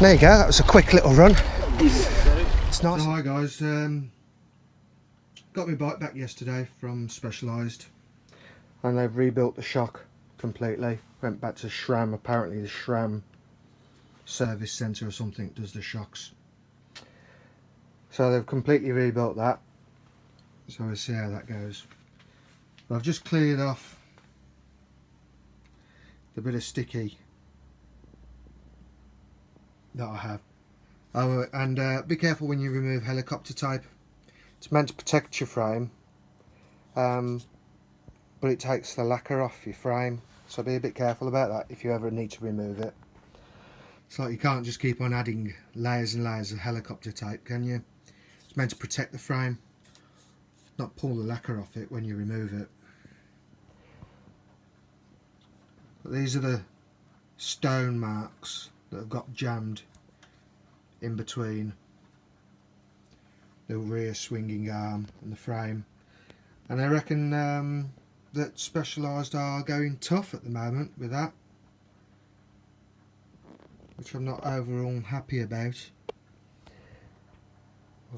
There you go, that was a quick little run. It's nice. So hi guys, got my bike back yesterday from Specialised and they've rebuilt the shock completely. Went back to SRAM, apparently the SRAM service centre or something does the shocks. So they've completely rebuilt that. So we'll see how that goes. But I've just cleared off the bit of sticky that I have. Oh, and be careful when you remove helicopter tape. It's meant to protect your frame, but it takes the lacquer off your frame, so be a bit careful about that if you ever need to remove it. It's like you can't just keep on adding layers and layers of helicopter tape, can you? It's meant to protect the frame, not pull the lacquer off it when you remove it. But these are the stone marks that have got jammed in between the rear swinging arm and the frame, and I reckon that Specialised are going tough at the moment with that, which I'm not overall happy about.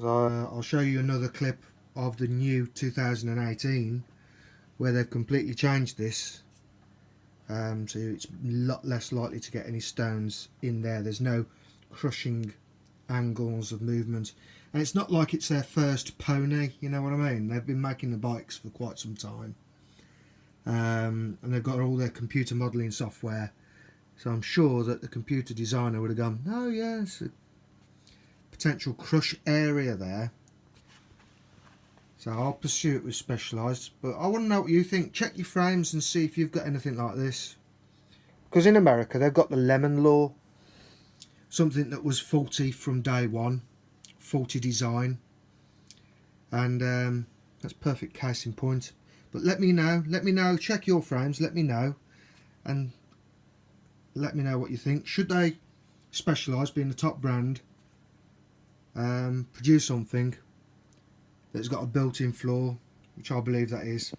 I'll show you another clip of the new 2018 where they've completely changed this. So it's a lot less likely to get any stones in there. There's no crushing angles of movement, and it's not like it's their first pony, you know what I mean? They've been making the bikes for quite some time, and they've got all their computer modelling software, so I'm sure that the computer designer would have gone, oh yes, a potential crush area there. So I'll pursue it with Specialised, but I want to know what you think. Check your frames and see if you've got anything like this. Because in America they've got the lemon law, something that was faulty from day one, faulty design, and that's perfect case in point. But let me know, check your frames, let me know, and let me know what you think. Should they, Specialised being the top brand, produce something that's got a built-in floor, which I believe that is.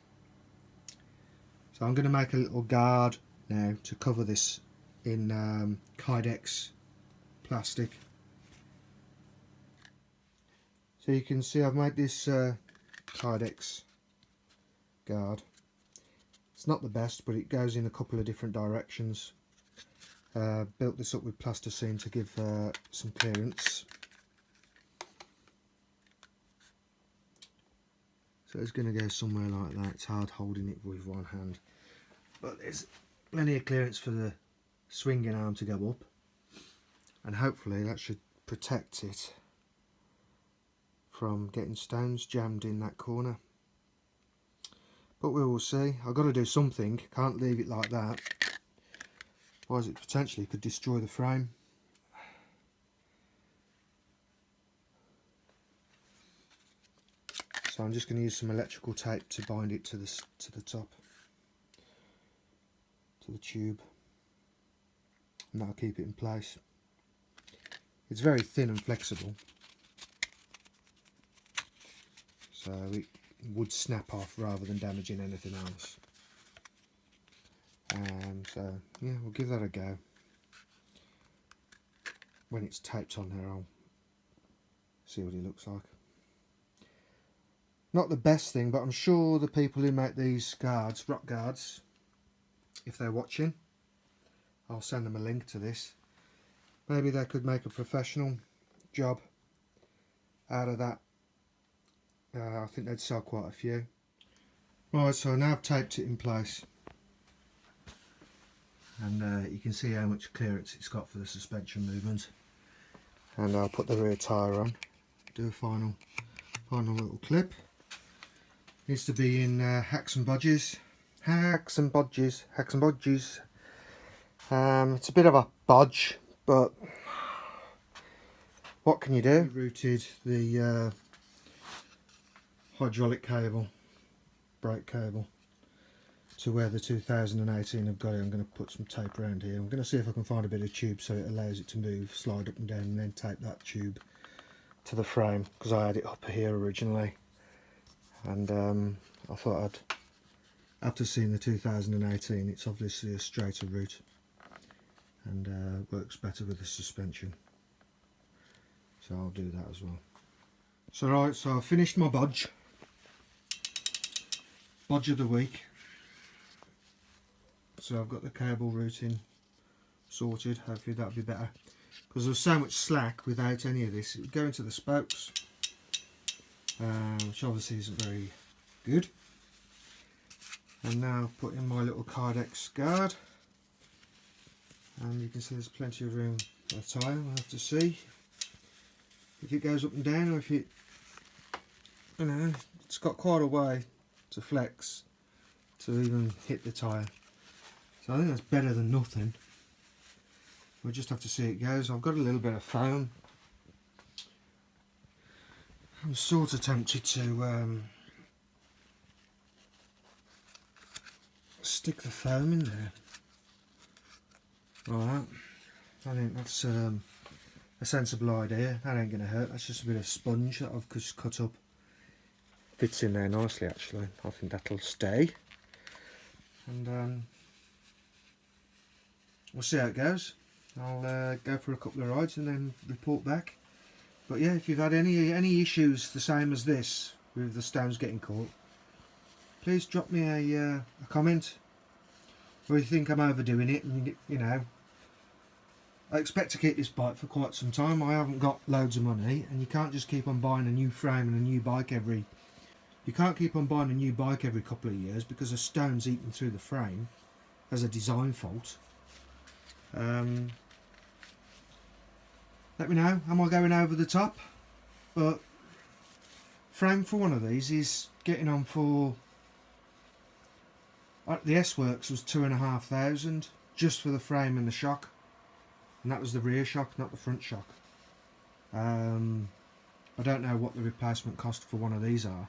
So I'm going to make a little guard now to cover this in Kydex plastic. So you can see I've made this Kydex guard. It's not the best, but it goes in a couple of different directions. Built this up with plasticine to give some clearance. So it's going to go somewhere like that. It's hard holding it with one hand, but there's plenty of clearance for the swinging arm to go up, and hopefully that should protect it from getting stones jammed in that corner. But we will see. I've got to do something, can't leave it like that, otherwise it potentially could destroy the frame. So I'm just going to use some electrical tape to bind it to the top, to the tube, and that'll keep it in place. It's very thin and flexible, so it would snap off rather than damaging anything else. So yeah, we'll give that a go. When it's taped on there, I'll see what it looks like. Not the best thing, but I'm sure the people who make these guards, rock guards, if they're watching, I'll send them a link to this. Maybe they could make a professional job out of that. I think they'd sell quite a few. Right, so now I've taped it in place, and you can see how much clearance it's got for the suspension movement. And I'll put the rear tyre on, do a final little clip. Needs to be in hacks and bodges. Hacks and bodges. Hacks and bodges. It's a bit of a bodge, but what can you do? Routed the hydraulic cable, brake cable, to where the 2018 have got it. I'm going to put some tape around here. I'm going to see if I can find a bit of tube so it allows it to move, slide up and down, and then tape that tube to the frame, because I had it up here originally, and I thought after seeing the 2018, it's obviously a straighter route and works better with the suspension, so I'll do that as well. So right, so I've finished my bodge of the week. So I've got the cable routing sorted. Hopefully that'll be better, because there's so much slack without any of this. It would go into the spokes, which obviously isn't very good. And now I've put in my little Kydex guard, and you can see there's plenty of room for a tyre. We'll have to see if it goes up and down, or if it, you know, it's got quite a way to flex to even hit the tyre. So I think that's better than nothing. We'll just have to see it goes. I've got a little bit of foam. I'm sort of tempted to stick the foam in there. Alright, I think that's a sensible idea. That ain't going to hurt. That's just a bit of sponge that I've just cut up. Fits in there nicely actually. I think that'll stay. And we'll see how it goes. I'll go for a couple of rides and then report back. But yeah, if you've had any issues the same as this with the stones getting caught, please drop me a comment. Or if you think I'm overdoing it, and you know, I expect to keep this bike for quite some time. I haven't got loads of money, and you can't just keep on buying a new frame and a new bike every. You can't keep on buying a new bike every couple of years because the stone's eaten through the frame as a design fault. Let me know, am I going over the top? But frame for one of these is getting on for, the S-Works was 2,500 just for the frame and the shock, and that was the rear shock, not the front shock. I don't know what the replacement cost for one of these are,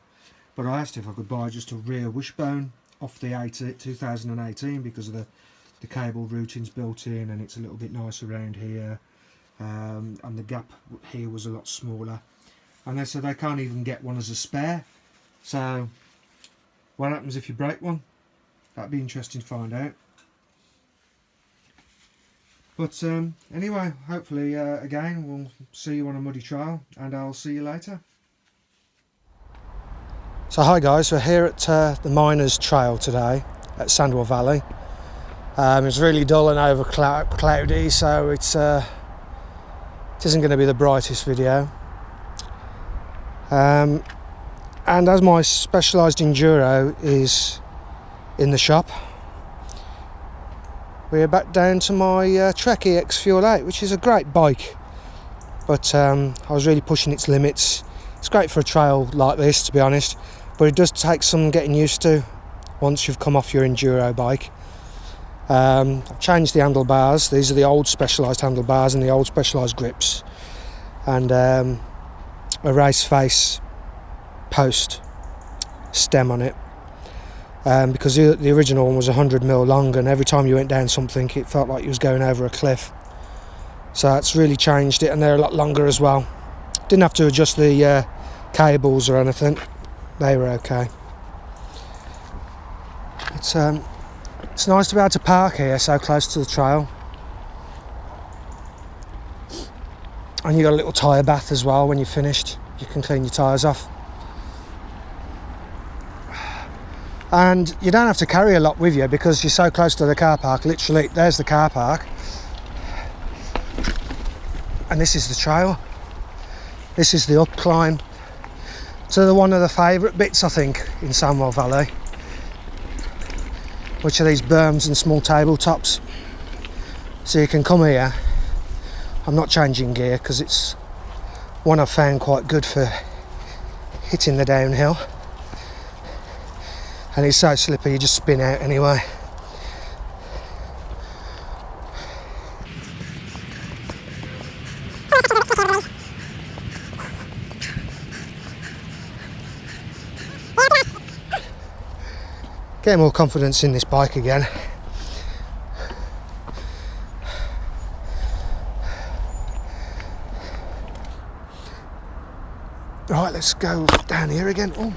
but I asked if I could buy just a rear wishbone off the 2018 because of the cable routing's built in, and it's a little bit nicer around here, and the gap here was a lot smaller, and they said they can't even get one as a spare. So what happens if you break one? That'd be interesting to find out. But anyway, hopefully again we'll see you on a muddy trail, and I'll see you later. So hi guys, we're here at the Miners Trail today at Sandwell Valley. It's really dull and over cloudy, so it isn't going to be the brightest video. And as my specialised enduro is in the shop, we're back down to my Trek EX Fuel 8, which is a great bike, but I was really pushing its limits. It's great for a trail like this, to be honest, but it does take some getting used to once you've come off your enduro bike. I've changed the handlebars. These are the old specialised handlebars and the old specialised grips, and a race face post stem on it, because the original one was 100mm long, and every time you went down something it felt like you was going over a cliff. So that's really changed it, and they're a lot longer as well. Didn't have to adjust the cables or anything, they were okay. It's nice to be able to park here so close to the trail, and you got a little tyre bath as well. When you're finished you can clean your tyres off, and you don't have to carry a lot with you because you're so close to the car park. Literally, there's the car park, and this is the trail. This is the up climb to one of the favourite bits I think in Sandwell Valley, which are these berms and small tabletops. So you can come here. I'm not changing gear because it's one I've found quite good for hitting the downhill, and it's so slippy you just spin out anyway. Getting more confidence in this bike again. Right, let's go down here again. Oh.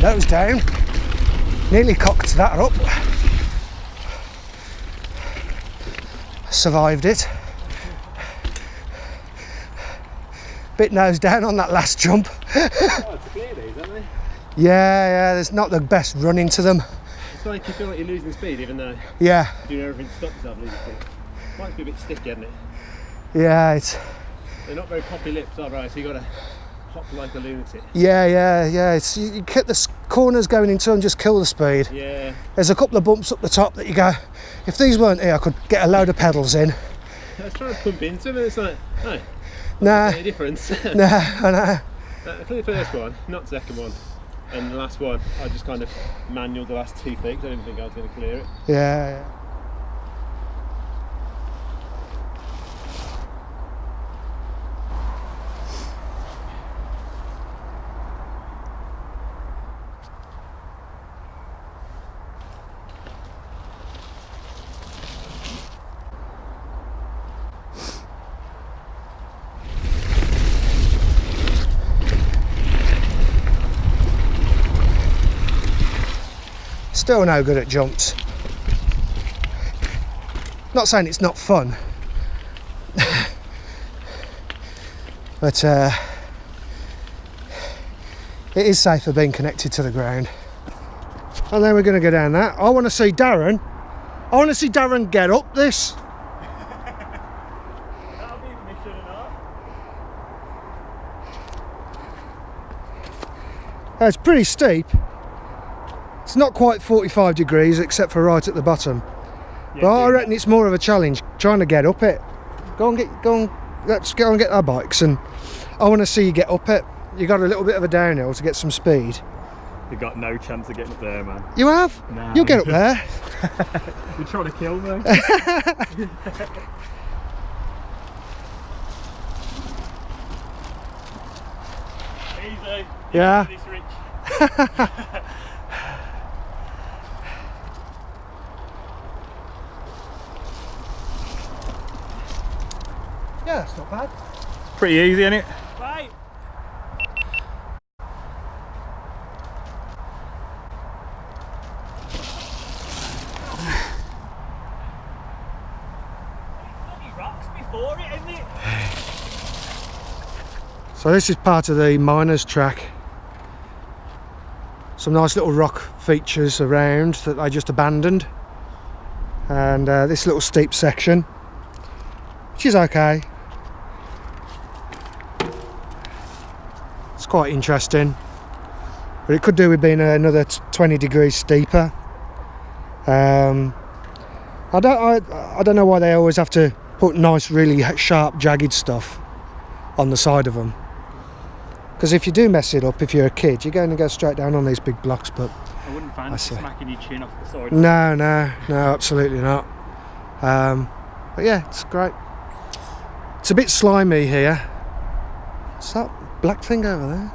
Nose down. Nearly cocked that up. Survived it. Bit nose down on that last jump. Oh, it's clear these, aren't they? Yeah, there's not the best run into them. It's like you feel like you're losing speed even though Yeah. you're doing everything to stop yourself losing speed. Might be a bit sticky, isn't it? Yeah, it's... They're not very poppy lips, are they? So you got to hop like a lunatic. Yeah. It's, you get the corners going into them, just kill the speed. Yeah. There's a couple of bumps up the top that you go, if these weren't here, I could get a load of pedals in. I was trying to pump into them and it's like, no. Nah. Any difference? Nah, I know. For the first one, not the second one. And the last one, I just kind of manualed the last 2 feet because I didn't think I was going to clear it. Yeah. Still no good at jumps. Not saying it's not fun, but it is safer being connected to the ground. And then we're going to go down that. I want to see Darren. I want to see Darren get up this. That'll be mission enough. It's pretty steep. It's not quite 45 degrees except for right at the bottom. Yeah, But I reckon it's more of a challenge trying to get up it. Let's go and get our bikes, and I want to see you get up it. You got a little bit of a downhill to get some speed. You've got no chance of getting up there, man. You have? Nah. You'll get up there. You're trying to kill me. Easy. Yeah. This rich. Yeah, that's not bad. Pretty easy, isn't it? Right. Rocks before it, isn't it? So this is part of the miners' track. Some nice little rock features around that they just abandoned, and this little steep section, which is okay. It's quite interesting, but it could do with being another 20 degrees steeper. I don't know why they always have to put nice, really sharp, jagged stuff on the side of them. Because if you do mess it up, if you're a kid, you're going to go straight down on these big blocks. But I wouldn't fancy smacking your chin off the side. No, absolutely not. But yeah, it's great. It's a bit slimy here. What's that black thing over there?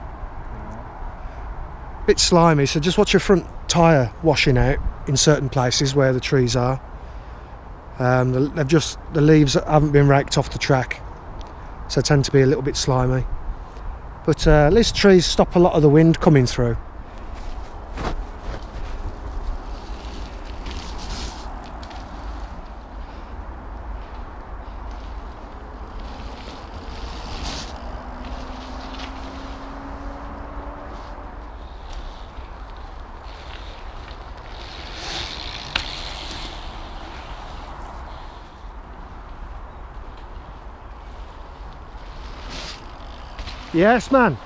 Bit slimy, so just watch your front tyre washing out in certain places where the trees are. The leaves haven't been raked off the track, so tend to be a little bit slimy. But at least trees stop a lot of the wind coming through. Yes, man.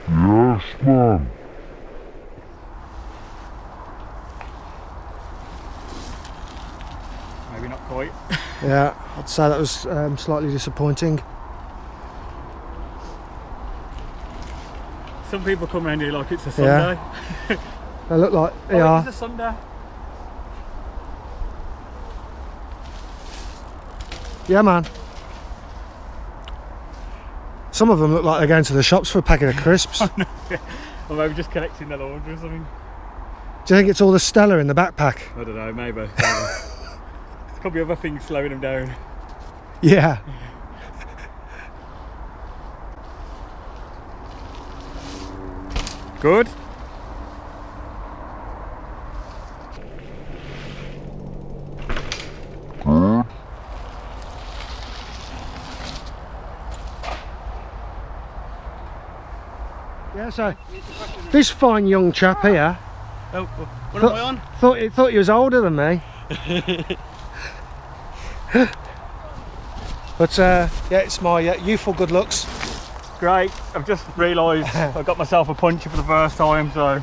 Yes, man. Maybe not quite. Yeah, I'd say that was slightly disappointing. Some people come around here like it's a Sunday. They look like they It are. is a Sunday. Yeah, man. Some of them look like they're going to the shops for a packet of crisps. Or maybe just collecting the laundry or something. Do you think it's all the Stella in the backpack? I don't know, maybe. Could be other things slowing them down. Yeah. Good. Yeah, so this fine young chap here Oh, what am I on? thought he was older than me. But yeah, it's my youthful good looks. Great. I've just realised I got myself a puncher for the first time, so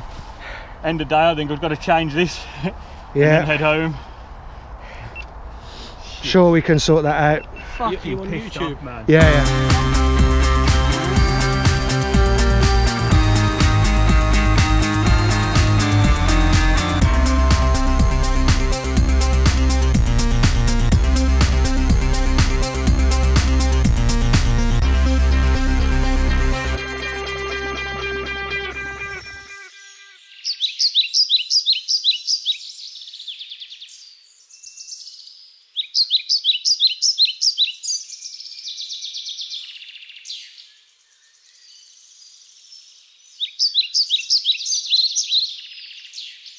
end of day I think I've got to change this and then Yeah, head home. sure we can sort that out. Fucking pissed off, man. Yeah, yeah.